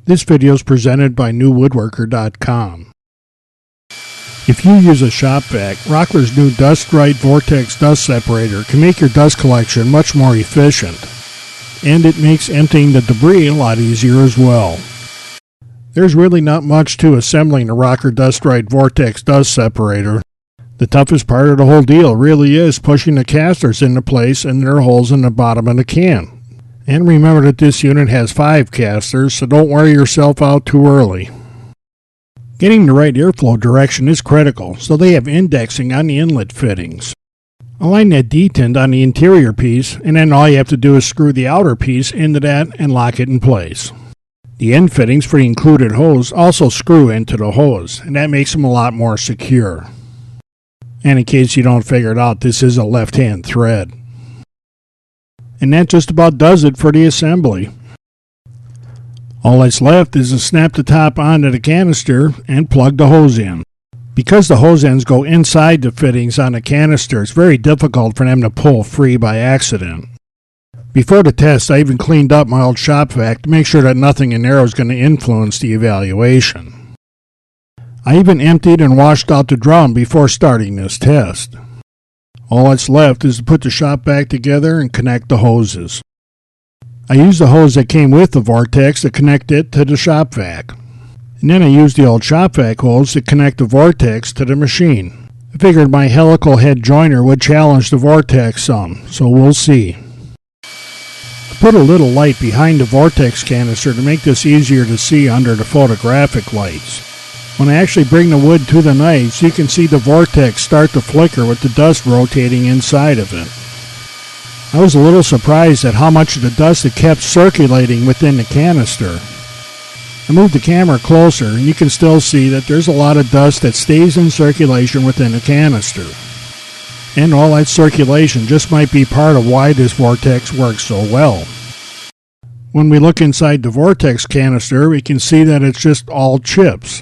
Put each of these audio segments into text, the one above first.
This video is presented by NewWoodworker.com. If you use a shop vac, Rockler's new Dust Right Vortex dust separator can make your dust collection much more efficient. And it makes emptying the debris a lot easier as well. There's really not much to assembling a Rockler Dust Right Vortex dust separator. The toughest part of the whole deal really is pushing the casters into place and their holes in the bottom of the can. And remember that this unit has 5 casters, so don't wear yourself out too early. Getting the right airflow direction is critical, so they have indexing on the inlet fittings. Align that detent on the interior piece, and then all you have to do is screw the outer piece into that and lock it in place. The end fittings for the included hose also screw into the hose, and that makes them a lot more secure. And in case you don't figure it out, this is a left-hand thread. And that just about does it for the assembly. All that's left is to snap the top onto the canister and plug the hose in. Because the hose ends go inside the fittings on the canister, it's very difficult for them to pull free by accident. Before the test, I even cleaned up my old shop vac to make sure that nothing in there was going to influence the evaluation. I even emptied and washed out the drum before starting this test. All that's left is to put the shop vac together and connect the hoses. I used the hose that came with the Vortex to connect it to the shop vac. And then I used the old shop vac hose to connect the Vortex to the machine. I figured my helical head joiner would challenge the Vortex some, so we'll see. I put a little light behind the Vortex canister to make this easier to see under the photographic lights. When I actually bring the wood to the knives, you can see the Vortex start to flicker with the dust rotating inside of it. I was a little surprised at how much of the dust it kept circulating within the canister. I moved the camera closer and you can still see that there's a lot of dust that stays in circulation within the canister. And all that circulation just might be part of why this Vortex works so well. When we look inside the Vortex canister, we can see that it's just all chips.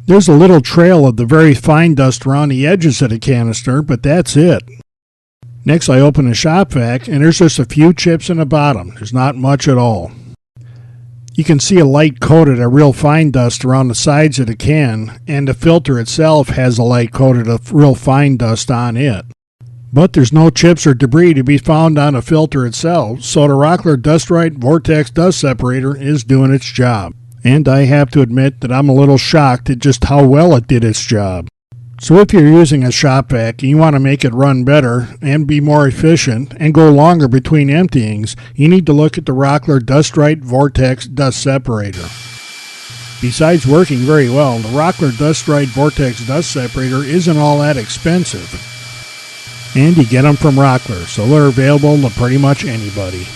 There's a little trail of the very fine dust around the edges of the canister, but that's it. Next I open the shop vac and there's just a few chips in the bottom. There's not much at all. You can see a light coated of real fine dust around the sides of the can, and the filter itself has a light coated of real fine dust on it. But there's no chips or debris to be found on the filter itself, so the Rockler Dust Right Vortex dust separator is doing its job. And I have to admit that I'm a little shocked at just how well it did its job. So if you're using a shop vac and you want to make it run better and be more efficient and go longer between emptyings, you need to look at the Rockler Dust Right Vortex dust separator. Besides working very well, the Rockler Dust Right Vortex dust separator isn't all that expensive. And you get them from Rockler, so they're available to pretty much anybody.